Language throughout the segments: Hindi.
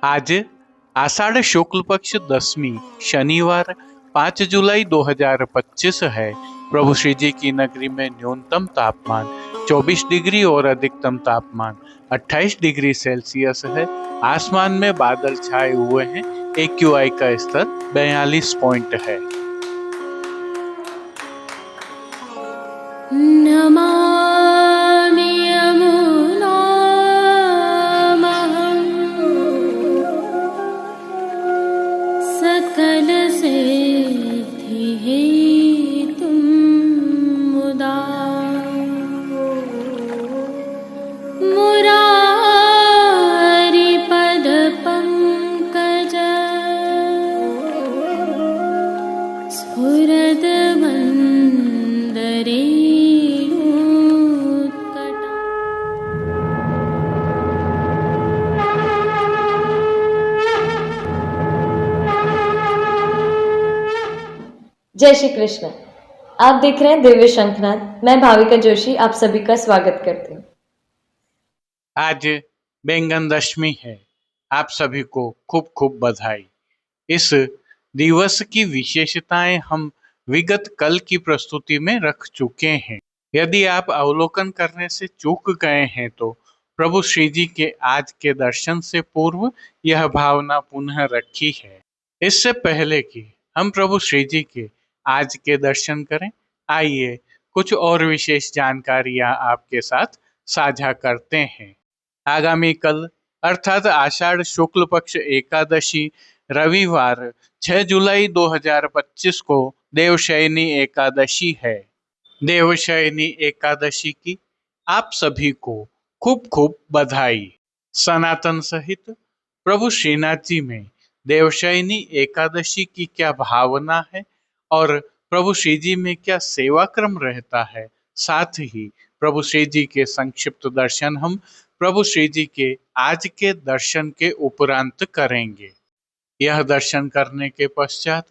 आज आषाढ़ शुक्ल पक्ष दशमी शनिवार 5 जुलाई 2025 है। प्रभु श्री जी की नगरी में न्यूनतम तापमान 24 डिग्री और अधिकतम तापमान 28 डिग्री सेल्सियस है। आसमान में बादल छाए हुए हैं। AQI का स्तर 42 पॉइंट है। नमामि यमुनामहं सकलसिद्धिहेतुं मुदा मुरारिपदपङ्कज स्फुरद्वन्दरे जय श्री कृष्ण। आप देख रहे हैं दिव्य शंखनाद। मैं भाविका जोशी आप सभी का स्वागत करती हूँ। आज बैंगन दशमी है। आप सभी को खूब खूब बधाई। इस दिवस की विशेषताएं हम विगत कल की प्रस्तुति में रख चुके हैं। यदि आप अवलोकन करने से चूक गए हैं तो प्रभु श्री जी के आज के दर्शन से पूर्व यह भावना पुनः रखी है। इससे पहले कि हम प्रभु श्री जी के आज के दर्शन करें, आइए कुछ और विशेष जानकारियां आपके साथ साझा करते हैं। आगामी कल अर्थात आषाढ़ शुक्ल पक्ष एकादशी रविवार 6 जुलाई 2025 को देवशयनी एकादशी है। देवशयनी एकादशी की आप सभी को खूब खूब बधाई। सनातन सहित प्रभु श्रीनाथ जी में देवशयनी एकादशी की क्या भावना है और प्रभु श्री जी में क्या सेवा क्रम रहता है, साथ ही प्रभु श्री जी के संक्षिप्त दर्शन हम प्रभु श्री जी के आज के दर्शन के उपरांत करेंगे। यह दर्शन करने के पश्चात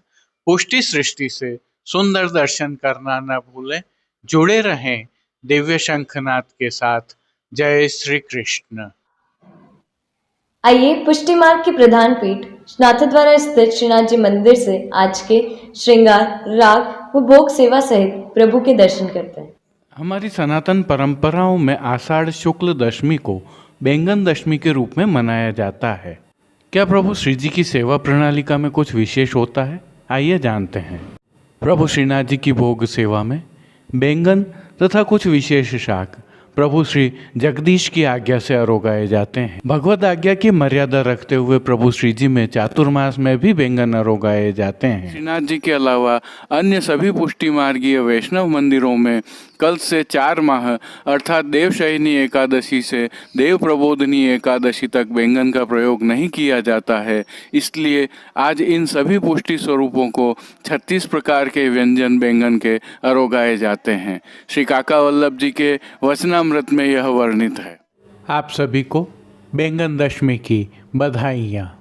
पुष्टि सृष्टि से सुंदर दर्शन करना न भूलें। जुड़े रहें दिव्य शंखनाद के साथ। जय श्री कृष्ण। आइए पुष्टि मार्ग की प्रधान पीठ नाथद्वारा स्थित श्रीनाथ जी मंदिर से आज के श्रृंगार, राग व भोग सेवा सहित प्रभु के दर्शन करते हैं। हमारी सनातन परंपराओं में आषाढ़ शुक्ल दशमी को बैंगन दशमी के रूप में मनाया जाता है। क्या प्रभु श्री जी की सेवा प्रणालिका में कुछ विशेष होता है? आइए जानते हैं। प्रभु श्रीनाथ जी की भोग सेवा में बैंगन तथा कुछ विशेष शाक प्रभु श्री जगदीश की आज्ञा से अरोगाए जाते हैं। भगवत आज्ञा की मर्यादा रखते हुए प्रभु श्री जी में चातुर्मास में भी बैंगन अरोगाए जाते हैं। श्रीनाथ जी के अलावा अन्य सभी पुष्टि मार्गीय वैष्णव मंदिरों में कल से 4 माह अर्थात देवशयनी एकादशी से देव प्रबोधनी एकादशी तक बैंगन का प्रयोग नहीं किया जाता है। इसलिए आज इन सभी पुष्टि स्वरूपों को 36 प्रकार के व्यंजन बैंगन के अरोगाए जाते हैं। श्री काका वल्लभ जी के वचनामृत में यह वर्णित है। आप सभी को बैंगन दशमी की बधाइयाँ।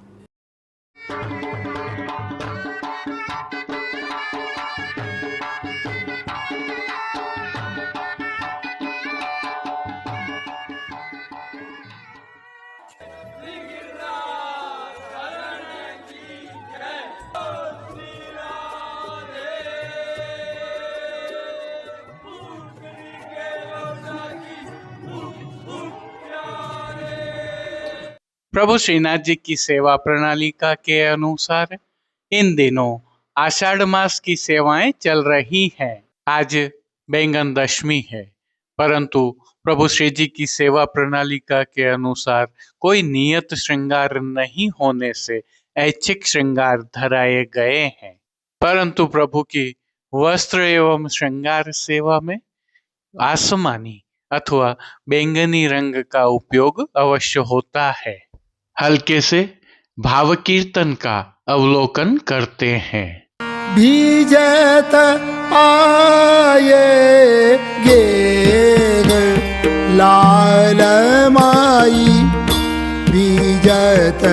प्रभु श्रीनाथ जी की सेवा प्रणालिका के अनुसार इन दिनों आषाढ़ मास की सेवाएं चल रही हैं। आज बैंगन दशमी है, परंतु प्रभु श्री जी की सेवा प्रणालिका के अनुसार कोई नियत श्रृंगार नहीं होने से ऐच्छिक श्रृंगार धराए गए हैं। परंतु प्रभु की वस्त्र एवं श्रृंगार सेवा में आसमानी अथवा बैंगनी रंग का उपयोग अवश्य होता है। हल्के से भाव कीर्तन का अवलोकन करते हैं। बीजत आए गे लाल माई, बीजत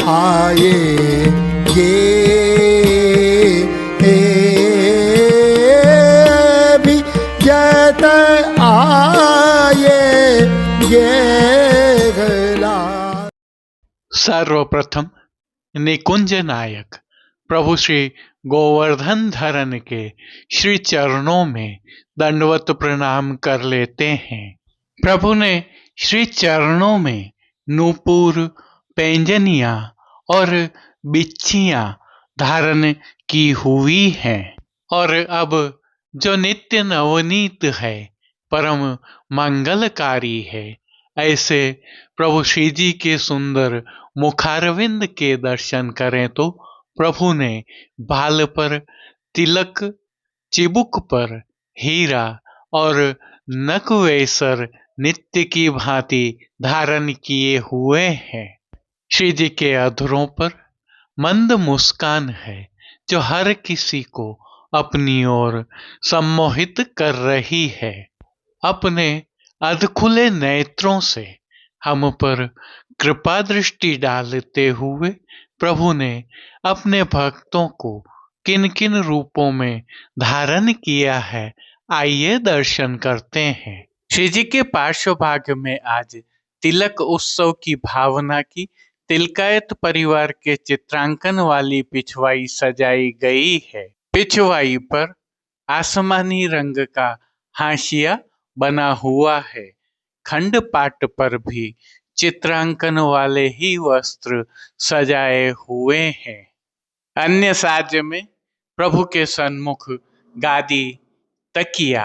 आए गे बीजत आए गे। सर्वप्रथम निकुंज नायक प्रभु श्री गोवर्धन धरन के श्री चरणों में दंडवत प्रणाम कर लेते हैं। प्रभु ने श्री चरणों में नूपुर, पैंजनिया और बिच्छियां धारण की हुई हैं और अब जो नित्य नवनीत है, परम मंगलकारी है, ऐसे प्रभु श्री जी के सुंदर मुखारविंद के दर्शन करें तो प्रभु ने बाल पर तिलक, चिबुक पर हीरा और नकवेसर नित्य की भांति धारण किए हुए हैं। श्री जी के अधरों पर मंद मुस्कान है जो हर किसी को अपनी ओर सम्मोहित कर रही है। अपने अधखुले नेत्रों से हम पर कृपा दृष्टि डालते हुए प्रभु ने अपने भक्तों को किन किन रूपों में धारण किया है, आइए दर्शन करते हैं। श्री जी के पार्श्व भाग में आज तिलक उत्सव की भावना की तिलकायत परिवार के चित्रांकन वाली पिछवाई सजाई गई है। पिछवाई पर आसमानी रंग का हाशिया बना हुआ है। खंड पाट पर भी चित्रांकन वाले ही वस्त्र सजाए हुए हैं। अन्य साज में प्रभु के सन्मुख गादी, तकिया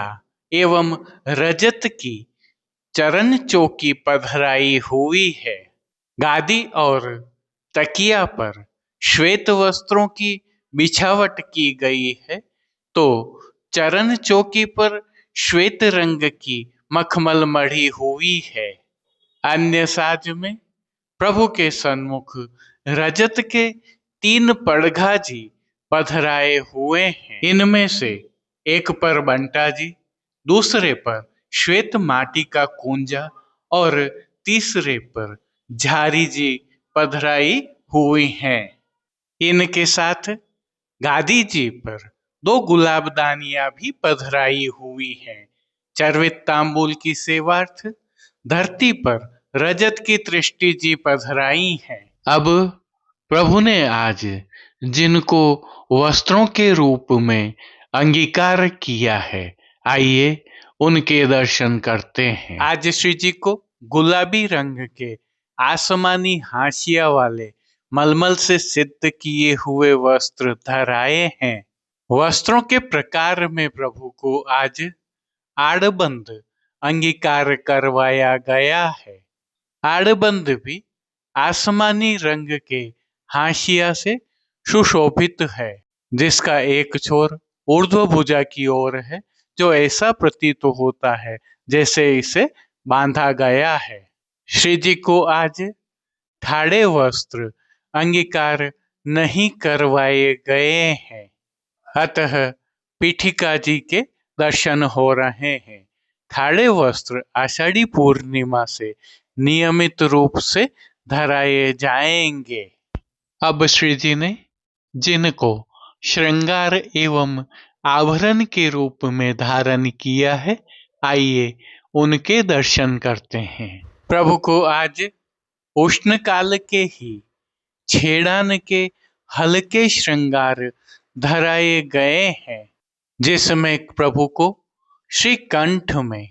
एवं रजत की चरण चौकी पधराई हुई है। गादी और तकिया पर श्वेत वस्त्रों की बिछावट की गई है, तो चरण चौकी पर श्वेत रंग की मखमल मढ़ी हुई है। अन्य साज में प्रभु के सन्मुख रजत के 3 पड़घा जी पधराए हुए हैं। इनमें से एक पर बंटा जी, दूसरे पर श्वेत माटी का कुंजा और तीसरे पर झारी जी पधराई हुई हैं। इनके साथ गादी जी पर 2 गुलाबदानियां भी पधराई हुई हैं। चर्वित तांबूल की सेवार्थ धरती पर रजत की तृष्टि जी पधराई हैं। अब प्रभु ने आज जिनको वस्त्रों के रूप में अंगीकार किया है, आइए उनके दर्शन करते हैं। आज श्री जी को गुलाबी रंग के आसमानी हाशिया वाले मलमल से सिद्ध किए हुए वस्त्र धराए हैं। वस्त्रों के प्रकार में प्रभु को आज आड़बंद अंगीकार करवाया गया है। आड़बंद भी आसमानी रंग के हाशिया से सुशोभित है, जिसका एक छोर ऊर्ध्व भुजा की ओर है, जो ऐसा प्रतीत होता है जैसे इसे बांधा गया है। श्री जी को आज ठाड़े वस्त्र अंगीकार नहीं करवाए गए हैं, अतः पीठिका जी के दर्शन हो रहे हैं। ठाड़े वस्त्र आषाढ़ी पूर्णिमा से नियमित रूप से धराए जाएंगे। अब श्री जी ने जिनको श्रृंगार एवं आभरण के रूप में धारण किया है, आइए उनके दर्शन करते हैं। प्रभु को आज उष्ण काल के ही छेड़ान के हल्के श्रृंगार धराए गए हैं, जिसमें प्रभु को श्री कंठ में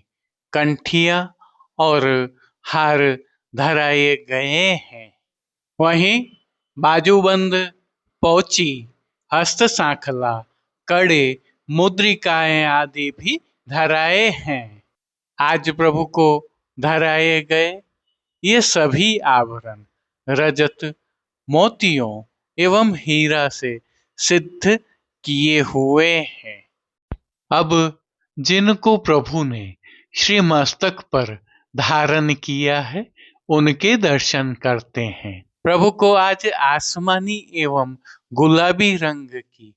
कंठिया और हार धराए गए हैं। वहीं बाजूबंद, पोची, हस्त सांखला, कड़े, मुद्रिकाएं आदि भी धराए हैं। आज प्रभु को धराए गए ये सभी आभरण रजत, मोतियों एवं हीरा से सिद्ध किए हुए हैं। अब जिनको प्रभु ने श्री मस्तक पर धारण किया है, उनके दर्शन करते हैं। प्रभु को आज आसमानी एवं गुलाबी रंग की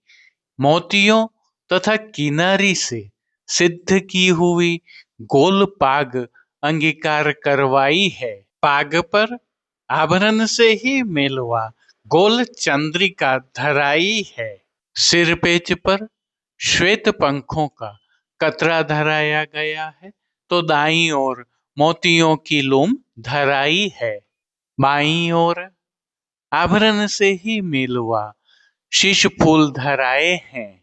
मोतियों तथा किनारी से सिद्ध की हुई गोल पाग अंगीकार करवाई है। पाग पर आभरण से ही मेलवा गोल चंद्रिका धराई है। सिर पेच पर श्वेत पंखों का कतरा धराया गया है, तो दाईं ओर मोतियों की लूम धराई है। बाईं ओर आभरण से ही मेलवा शीश फूल धराए हैं।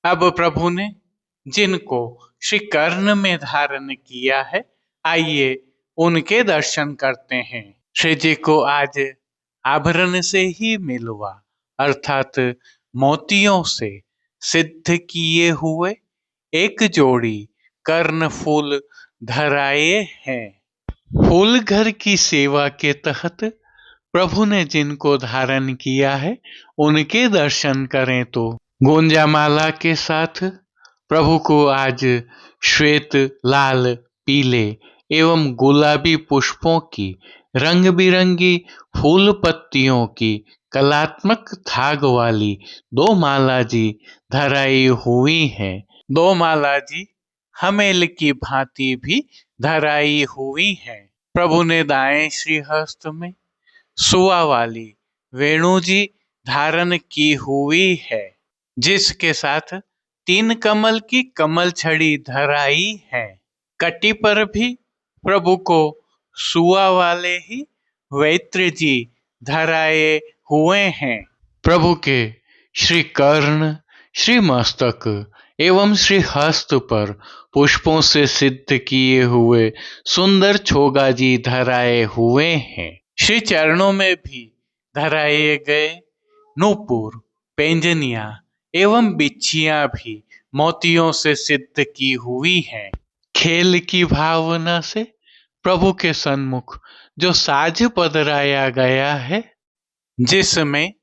अब प्रभु ने जिनको श्री कर्ण में धारण किया है, आइए उनके दर्शन करते हैं। श्री जी को आज आभरण से ही मेलवा अर्थात मोतियों से सिद्ध किए हुए एक जोड़ी कर्ण फूल धराए हैं। फूल घर की सेवा के तहत प्रभु ने जिनको धारण किया है, उनके दर्शन करें तो गोंजामाला के साथ प्रभु को आज श्वेत, लाल, पीले एवं गुलाबी पुष्पों की रंग बिरंगी फूल पत्तियों की कलात्मक धाग वाली दो माला जी धराई हुई हैं। दो माला जी हमेल की भांति भी धराई हुई हैं। प्रभु ने दाएं श्रीहस्त में सुआ वाली वेणु जी धारण की हुई है, जिसके साथ 3 कमल की कमल छड़ी धराई है। कटी पर भी प्रभु को सुआ वाले ही वैत्र जी धराए हुए हैं। प्रभु के श्री कर्ण, श्री मस्तक एवं श्री हस्त पर पुष्पों से सिद्ध किए हुए सुंदर छोगा जी धराए हुए हैं। श्री चरणों में भी धराए गए नूपुर, पेंजनिया एवं बिच्छियां भी मोतियों से सिद्ध की हुई हैं। खेल की भावना से प्रभु के सन्मुख जो साज पधराया गया है, जिसमें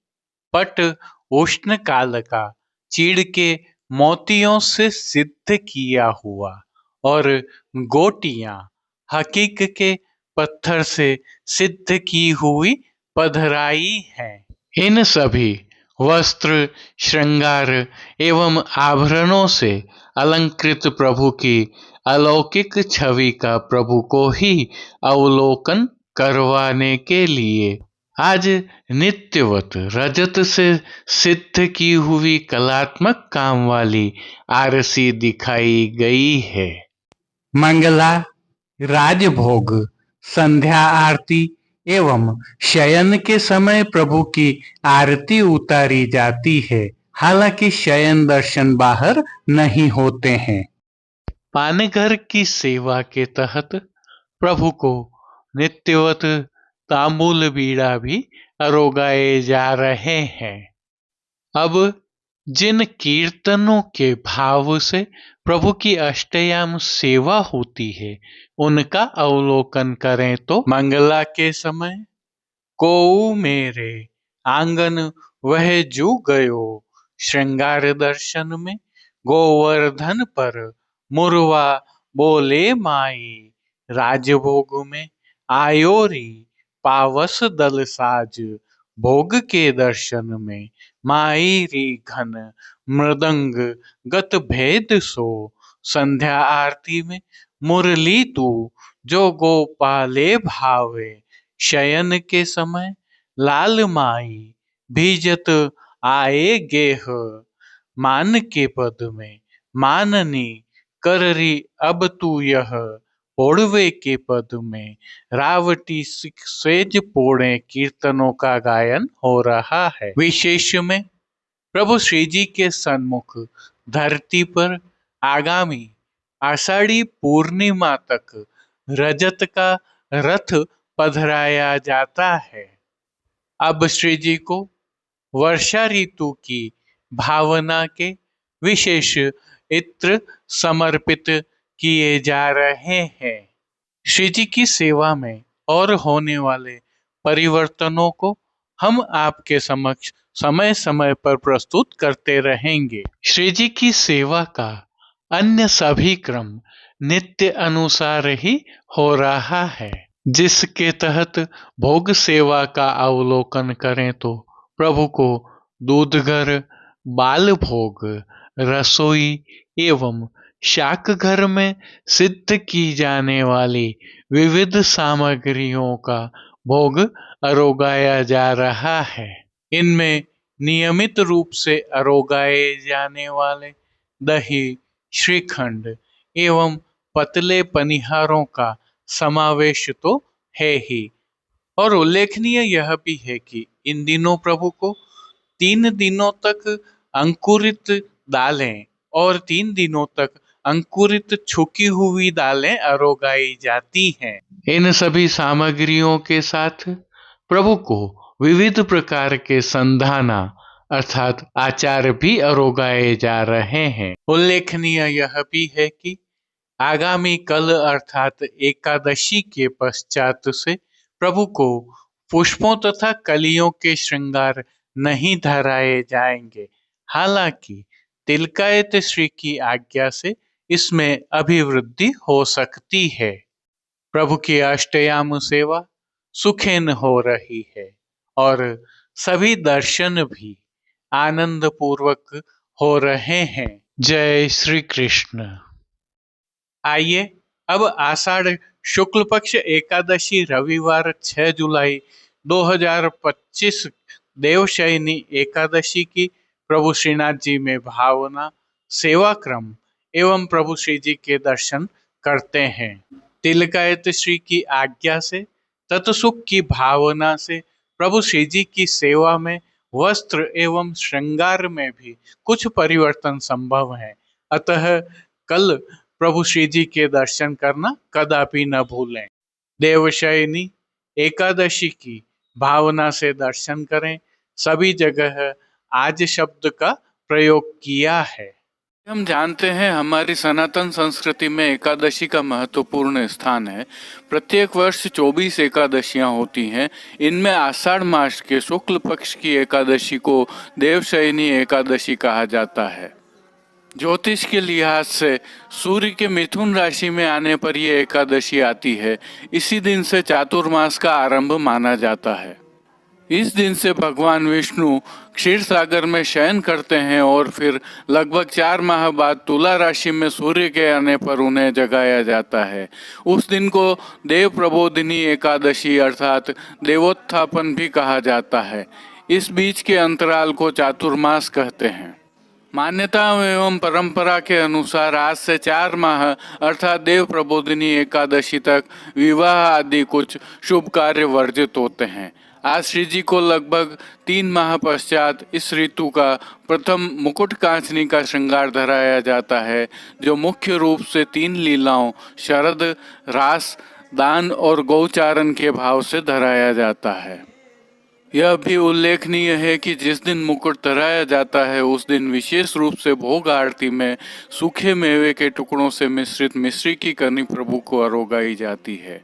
पट उष्ण काल का चीड़ के मोतियों से सिद्ध किया हुआ और गोटियां हकीक के पत्थर से सिद्ध की हुई पधराई है। इन सभी वस्त्र, श्रृंगार एवं आभरणों से अलंकृत प्रभु की अलौकिक छवि का प्रभु को ही अवलोकन करवाने के लिए आज नित्यवत रजत से सिद्ध की हुई कलात्मक काम वाली आरसी दिखाई गई है। मंगला, राजभोग, संध्या आरती एवं शयन के समय प्रभु की आरती उतारी जाती है। हालांकि शयन दर्शन बाहर नहीं होते हैं। पानघर की सेवा के तहत प्रभु को नित्यवत तांबूल बीड़ा भी अरोगाए जा रहे हैं। अब जिन कीर्तनों के भाव से प्रभु की अष्टयाम सेवा होती है, उनका अवलोकन करें तो मंगला के समय कोऊ मेरे आंगन वह जू गयो, श्रृंगार दर्शन में गोवर्धन पर मुरवा बोले माई, राजभोग में आयोरी पावस दल साज, भोग के दर्शन में माई री घन मृदंग गत भेद सो, संध्या आरती में मुरली तू जो गोपाले भावे, शयन के समय लाल माई भीजत आए गेह, मान के पद में माननी कररी अब तू यह, पोड़वे के पद में रावटी सेज पोड़े कीर्तनों का गायन हो रहा है। विशेष में प्रभु श्री जी के सन्मुख धरती पर आगामी आषाढ़ी पूर्णिमा तक रजत का रथ पधराया जाता है। अब श्री जी को वर्षा ऋतु की भावना के विशेष इत्र समर्पित किए जा रहे हैं। श्री जी की सेवा में और होने वाले परिवर्तनों को हम आपके समक्ष समय समय पर प्रस्तुत करते रहेंगे। श्री जी की सेवा का अन्य सभी क्रम नित्य अनुसार ही हो रहा है, जिसके तहत भोग सेवा का अवलोकन करें तो प्रभु को दूधघर, बाल भोग, रसोई एवं शाक घर में सिद्ध की जाने वाली विविध सामग्रियों का भोग अरोगाया जा रहा है। इनमें नियमित रूप से अरोगाए जाने वाले दही, श्रीखंड एवं पतले पनिहारों का समावेश तो है ही, और उल्लेखनीय यह भी है कि इन दिनों प्रभु को 3 दिनों तक अंकुरित दालें और 3 दिनों तक अंकुरित छुकी हुई दालें अरोगाई जाती हैं। इन सभी सामग्रियों के साथ प्रभु को विविध प्रकार के संधाना अर्थात आचार भी अरोगाए जा रहे हैं। उल्लेखनीय यह भी है कि आगामी कल अर्थात एकादशी के पश्चात से प्रभु को पुष्पों तथा कलियों के श्रृंगार नहीं धराए जाएंगे। हालांकि तिलकायत श्री की आज्ञा से इसमें अभिवृद्धि हो सकती है। प्रभु की अष्टयाम सेवा सुखेन हो रही है और सभी दर्शन भी आनंद पूर्वक हो रहे हैं। जय श्री कृष्ण। आइए अब आषाढ़ शुक्ल पक्ष एकादशी रविवार 6 जुलाई 2025 देवशयनी एकादशी की प्रभु श्रीनाथ जी में भावना सेवा क्रम एवं प्रभु श्री जी के दर्शन करते हैं। तिलकायत श्री की आज्ञा से तत्सुख की भावना से प्रभु श्री जी की सेवा में वस्त्र एवं श्रृंगार में भी कुछ परिवर्तन संभव है। अतः कल प्रभु श्री जी के दर्शन करना कदापि न भूलें। देवशयनी एकादशी की भावना से दर्शन करें। सभी जगह आज शब्द का प्रयोग किया है। हम जानते हैं हमारी सनातन संस्कृति में एकादशी का महत्वपूर्ण स्थान है। प्रत्येक वर्ष 24 एकादशियां होती हैं। इनमें आषाढ़ मास के शुक्ल पक्ष की एकादशी को देवशयनी एकादशी कहा जाता है। ज्योतिष के लिहाज से सूर्य के मिथुन राशि में आने पर यह एकादशी आती है। इसी दिन से चातुर्मास का आरंभ माना जाता है। इस दिन से भगवान विष्णु क्षीर सागर में शयन करते हैं और फिर लगभग 4 माह बाद तुला राशि में सूर्य के आने पर उन्हें जगाया जाता है। उस दिन को देव प्रबोधिनी एकादशी अर्थात देवोत्थापन भी कहा जाता है। इस बीच के अंतराल को चातुर्मास कहते हैं। मान्यता एवं परंपरा के अनुसार आज से 4 माह अर्थात देव प्रबोधिनी एकादशी तक विवाह आदि कुछ शुभ कार्य वर्जित होते हैं। आज श्री जी को लगभग 3 माह पश्चात इस ऋतु का प्रथम मुकुट कांचनी का श्रृंगार धराया जाता है, जो मुख्य रूप से 3 लीलाओं शरद, रास, दान और गौचारण के भाव से धराया जाता है। यह भी उल्लेखनीय है कि जिस दिन मुकुट धराया जाता है उस दिन विशेष रूप से भोग आरती में सूखे मेवे के टुकड़ों से मिश्रित मिश्री की कनी प्रभु को अरोगाई जाती है।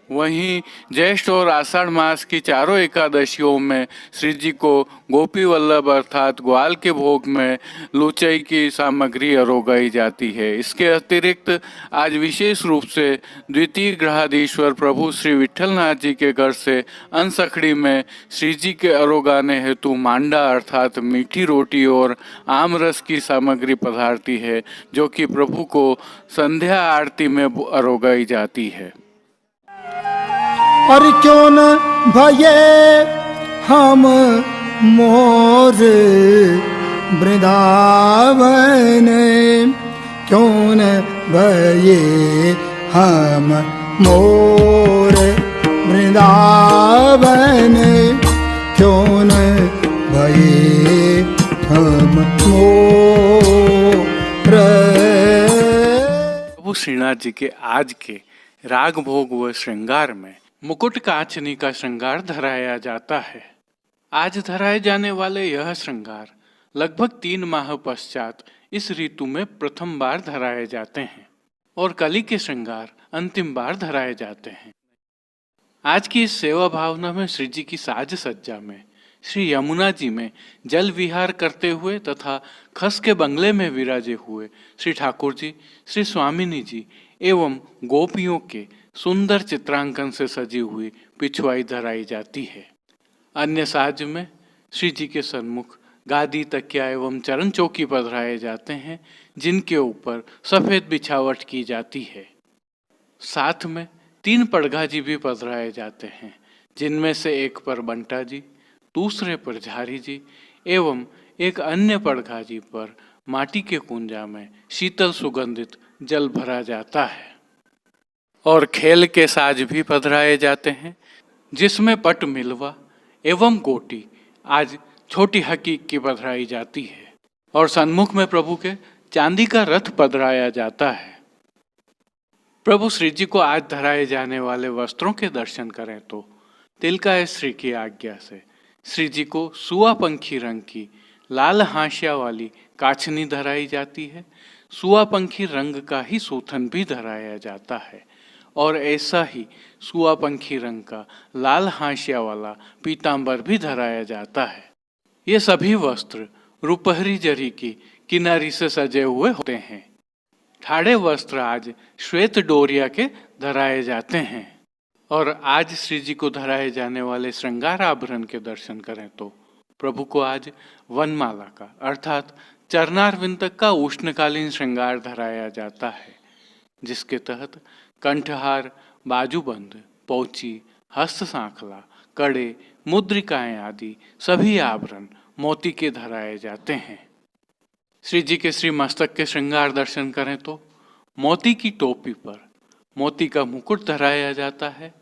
वहीं ज्येष्ठ और आषाढ़ मास की चारों एकादशियों में श्री जी को गोपी वल्लभ अर्थात ग्वाल के भोग में लुचई की सामग्री अरोगाई जाती है। इसके अतिरिक्त आज विशेष रूप से द्वितीय ग्रहाधीश्वर प्रभु श्री विठलनाथ जी के घर से अनसखड़ी में श्री जी के अरोगाने हेतु मांडा अर्थात मीठी रोटी और आम रस की सामग्री पधारती है, जो कि प्रभु को संध्या आरती में अरोगाई जाती है। और क्यों न भये हम मोर वृंदावन, क्यों न भये हम मोर वृंदावन, क्यों न भये हम मोर। प्रभु श्रीनाथ जी के आज के राग भोग व श्रृंगार में मुकुट कांचनी का श्रृंगार धराया जाता है। आज धराए जाने वाले यह श्रृंगार लगभग 3 माह पश्चात इस ऋतु में प्रथम बार धराए जाते हैं और कली के श्रृंगार अंतिम बार धराए जाते हैं। आज की इस सेवा भावना में श्री जी की साज सज्जा में श्री यमुना जी में जल विहार करते हुए तथा खस के बंगले में विराजे हुए श्री ठाकुर जी, श्री स्वामिनी जी एवं गोपियों के सुंदर चित्रांकन से सजी हुई पिछवाई धराई जाती है। अन्य साज में श्री जी के सन्मुख गादी, तकिया एवं चरण चौकी पधराए जाते हैं, जिनके ऊपर सफेद बिछावट की जाती है। साथ में 3 पड़घा जी भी पधराए जाते हैं, जिनमें से एक पर बंटा जी, दूसरे पर झारी जी एवं एक अन्य पड़घा जी पर माटी के कुंजा में शीतल सुगंधित जल भरा जाता है। और खेल के साज भी पधराए जाते हैं, जिसमें पट मिलवा एवं कोटी आज छोटी हकीक की पधराई जाती है और सन्मुख में प्रभु के चांदी का रथ पधराया जाता है। प्रभु श्री जी को आज धराए जाने वाले वस्त्रों के दर्शन करें तो तिलकाय श्री की आज्ञा से श्री जी को सुआ पंखी रंग की लाल हाशिया वाली काछनी धराई जाती है। सुआ पंखी रंग का ही सूथन भी धराया जाता है और ऐसा ही सुआ पंखी रंग का लाल हाशिया वाला पीतांबर भी धराया जाता है। ये सभी वस्त्र रुपहरी जरी की किनारी से सजे हुए होते हैं। ठाड़े वस्त्र आज श्वेत डोरिया के धराए जाते हैं और आज श्री जी को धराए जाने वाले श्रृंगार आभरण के दर्शन करें तो प्रभु को आज वनमाला का अर्थात चरणारविंद तक का उष्णकालीन श्रृंगार धराया जाता है, जिसके तहत कंठहार, बाजूबंद, पौची, हस्त सांखला, कड़े, मुद्रिकाएं आदि सभी आभरण मोती के धराए जाते हैं। श्री जी के श्री मस्तक के श्रृंगार दर्शन करें तो मोती की टोपी पर मोती का मुकुट धराया जाता है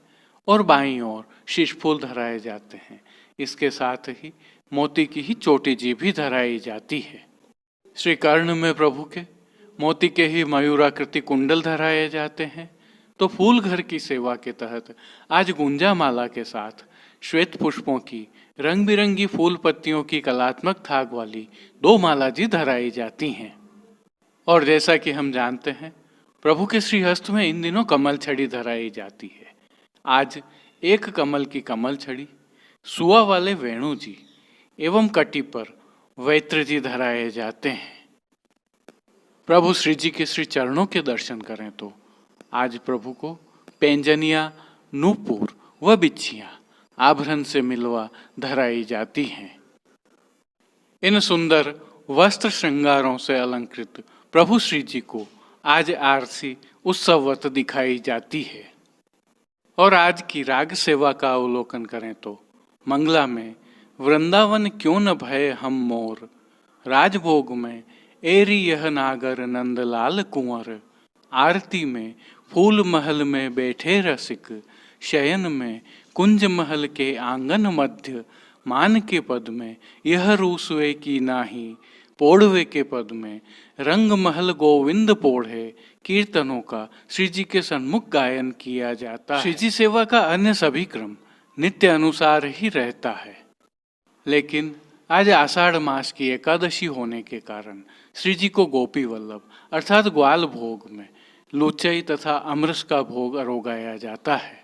और बाईं ओर शीशफूल धराए जाते हैं। इसके साथ ही मोती की ही चोटी जी भी धराई जाती है। श्री कर्ण में प्रभु के मोती के ही मयूराकृति कुंडल धराए जाते हैं। तो फूल घर की सेवा के तहत आज गुंजा माला के साथ श्वेत पुष्पों की रंग बिरंगी फूल पत्तियों की कलात्मक थाग वाली 2 माला जी धराई जाती हैं। और जैसा कि हम जानते हैं प्रभु के श्री हस्त में इन दिनों कमल छड़ी धराई जाती है। आज 1 कमल की कमल छड़ी, सुआ वाले वेणु जी एवं कटी पर वैत्र जी धराए जाते हैं। प्रभु श्री जी के श्री चरणों के दर्शन करें तो आज प्रभु को पैंजनिया, नूपुर व बिच्छियां आभरण से मिलवा धराई जाती हैं। इन सुंदर वस्त्र श्रृंगारों से अलंकृत प्रभु श्री जी को आज आरसी उत्सववत दिखाई जाती है। और आज की राग सेवा का अवलोकन करें तो मंगला में वृंदावन क्यों न भय हम मोर, राजभोग में एरी यह नागर नंदलाल कुंवर, आरती में फूल महल में बैठे रसिक, शयन में कुंज महल के आंगन मध्य, मान के पद में यह रूसवे की नाही, पोढ़वे के पद में रंग महल गोविंद पोढ़े, कीर्तनों का श्री जी के सन्मुख गायन किया जाता है। श्री जी सेवा का अन्य सभी क्रम नित्य अनुसार ही रहता है, लेकिन आज आषाढ़ मास की एकादशी होने के कारण श्री जी को गोपी वल्लभ अर्थात ग्वाल भोग में लुचई तथा अमरस का भोग अरोगाया जाता है।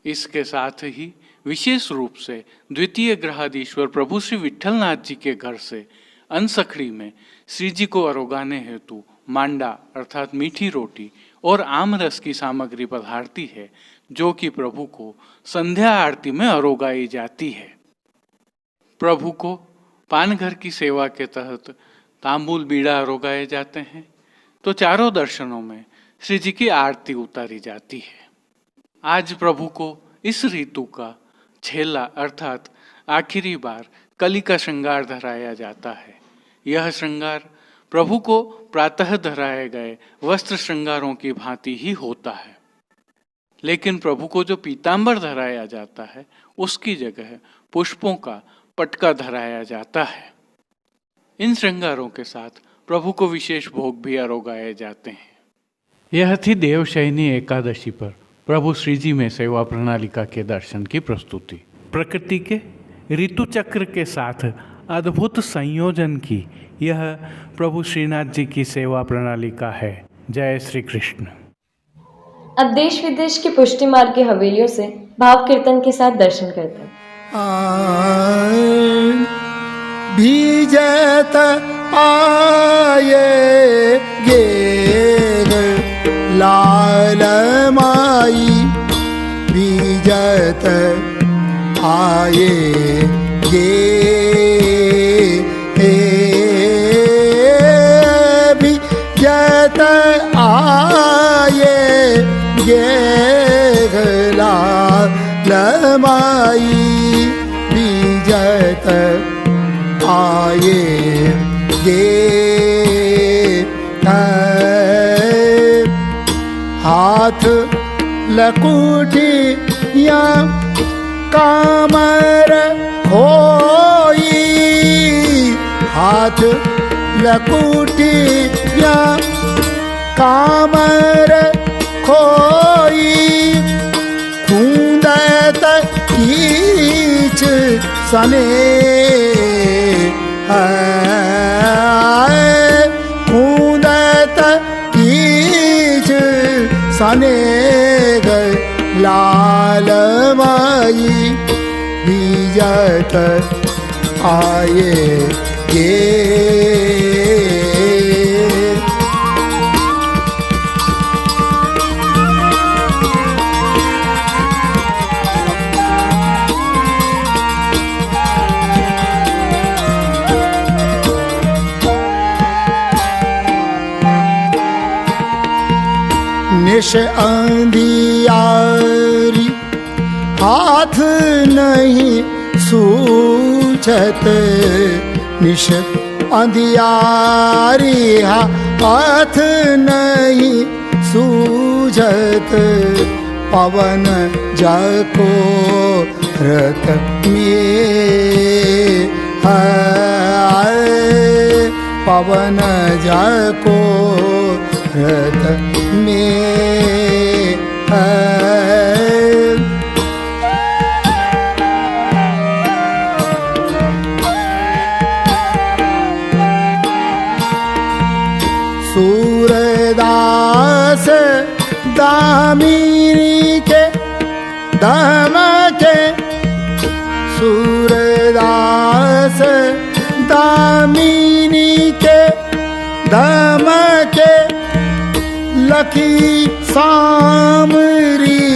इसके साथ ही विशेष रूप से द्वितीय ग्रहाधीश्वर प्रभु श्री विट्ठलनाथ जी के घर से अनसखड़ी में श्री जी को अरोगाने हेतु मांडा अर्थात मीठी रोटी और आम रस की सामग्री पधारती है, जो कि प्रभु को संध्या आरती में अरोगाई जाती है। प्रभु को पानघर की सेवा के तहत तांबूल बीड़ा अरोगाए जाते हैं, तो चारों दर्शनों में श्री जी की आरती उतारी जाती है। आज प्रभु को इस ऋतु का छेला अर्थात आखिरी बार कली का श्रृंगार धराया जाता है। यह श्रृंगार प्रभु को प्रातः धराए गए वस्त्र श्रृंगारों की भांति ही होता है, लेकिन प्रभु को जो पीतांबर धराया जाता है उसकी जगह पुष्पों का पटका धराया जाता है। इन श्रृंगारों के साथ प्रभु को विशेष भोग भी अरोगाए जाते हैं। यह थी देवशयनी एकादशी पर प्रभु श्री जी में सेवा प्रणालिका के दर्शन की प्रस्तुति। प्रकृति के ऋतु चक्र के साथ अद्भुत संयोजन की यह प्रभु श्रीनाथ जी की सेवा प्रणालिका है। जय श्री कृष्ण। अब देश विदेश के पुष्टि मार्ग की हवेलियों से भाव कीर्तन के साथ दर्शन करते हैं। भीजत आये गे लाल माई, भीजत आये गे भीजत आये गे लाल माई, भीजत आये गे हाथ लकुटिया कामर खोई हाथ लकुटिया कामर खोई कूदत कीच सने कूदत कीच सने लालमाई बीजत आए गे निश अंधियारी हाथ नहीं सूझत निश अंधियारी हाथ नहीं सूझत पवन जाको रत में पवन जाको रत में सूरदास दामिनी के दम के सूरदास दामिनी के दम के लकी सामरी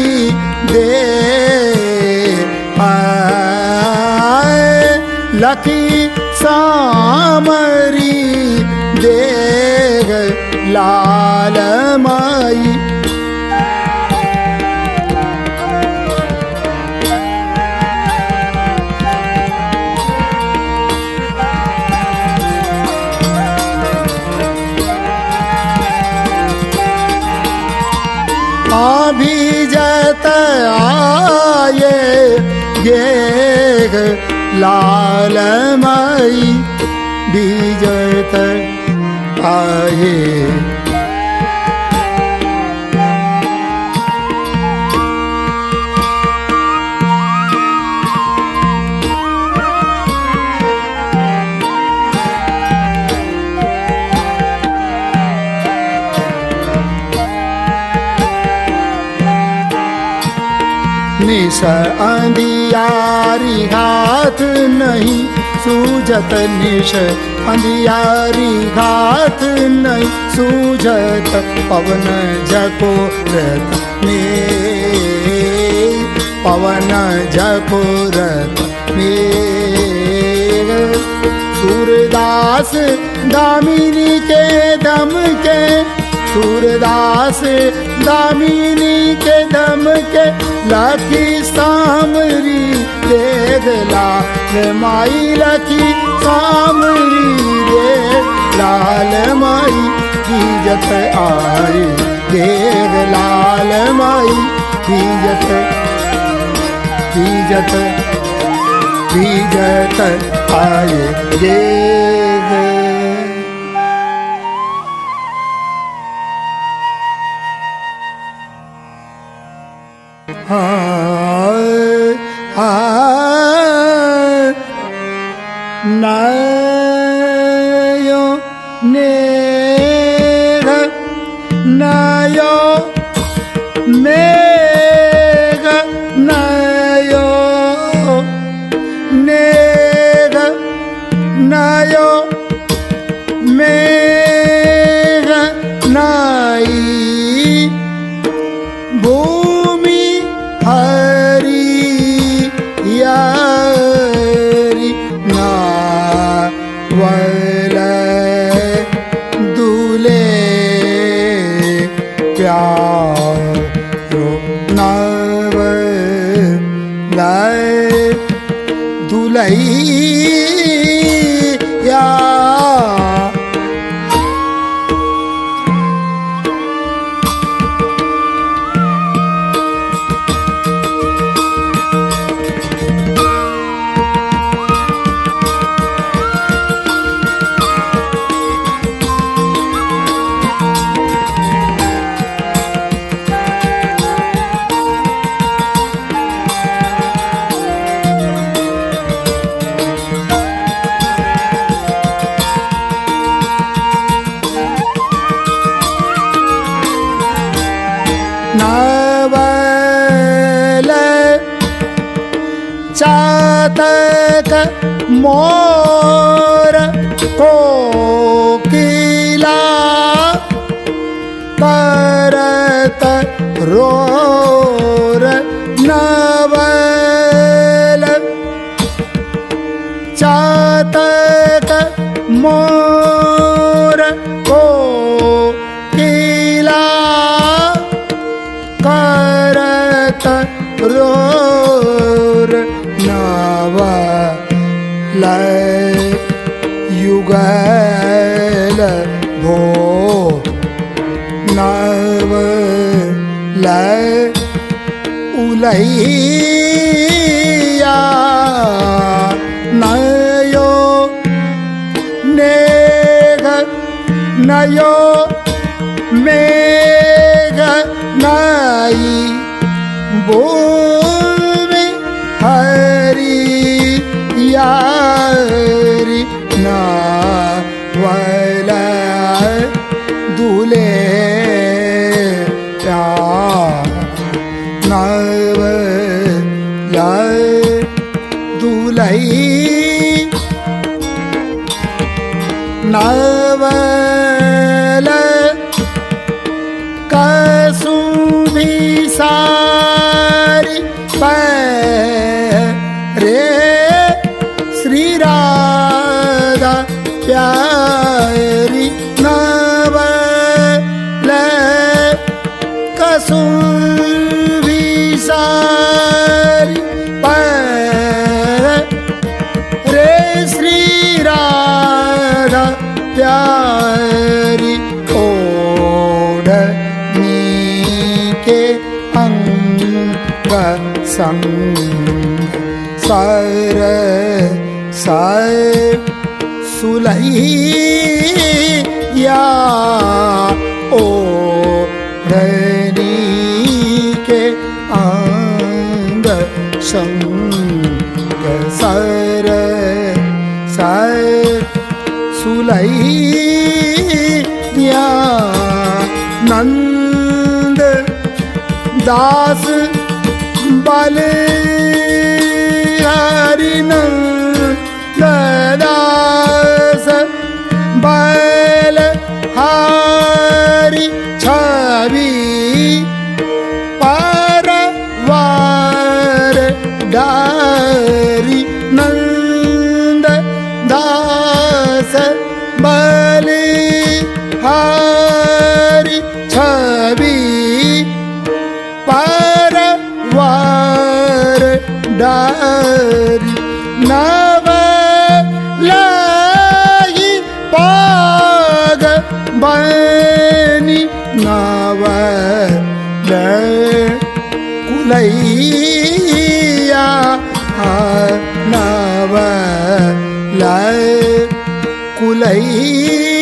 दे लकी सामरी दे लाल माई अभिजत आए गे लाल माई बीजत आए निश अंधियारी हाथ नहीं सूझत निश अंधियारी हाथ नहीं सूझत पवन झको रत में पवन झको रत में सूरदास दामिनी के दम के सूरदास दामिनी के दम के लकी सामरी देख लाल माई लकी सामरी दे लाल माई बीजत आए देख लाल माई बीजत बीजत बीजत आए देख नयो नेघ नयो मेघ नयो नेघ नयो मेघ नाई भूमि हरी यारी नावल दूले प्यारो नावल दुलैया मोर कोकिला करत रोर नवल चातक मोर कोकिला करत रोर नवल युगल भो नवल उलैया नयो नेघ नयो मेघ नाई भूमि हरि यारी नावल दुले नवल दुलई नवल कसुभी सारी रे श्री राधा प्यारी नवल कसुभी सारी रे श्री राधा प्यारी ओढ़नी के अंग संग सर सुलैया ओढ़नी के अंग संग सर सुलैया नंद दास बल हरि नंद दास बल हरि छवि परवार डारी नंद दास बलि हरि छवि परवार डारी नवलहि पाग बनी नवल कुलैया नवल कुलैया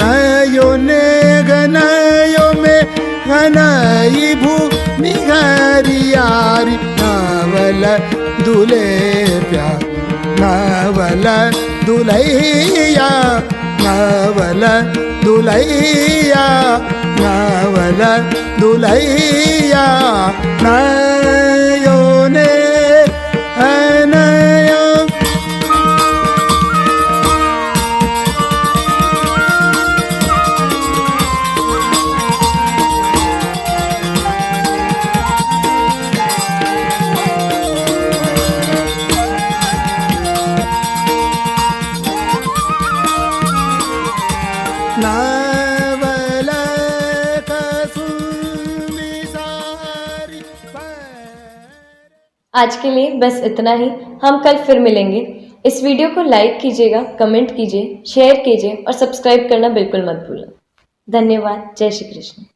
नयो नेघ नयो में घनई भूमि हरियारी नवल दुले प्यार नवल दुलैया नवल दुलैया नवल दुलैया नयो ने नयो नवल कसुंभी सारी आज के लिए बस इतना ही। हम कल फिर मिलेंगे। इस वीडियो को लाइक कीजिएगा, कमेंट कीजिए, शेयर कीजिए और सब्सक्राइब करना बिल्कुल मत भूलना। धन्यवाद। जय श्री कृष्ण।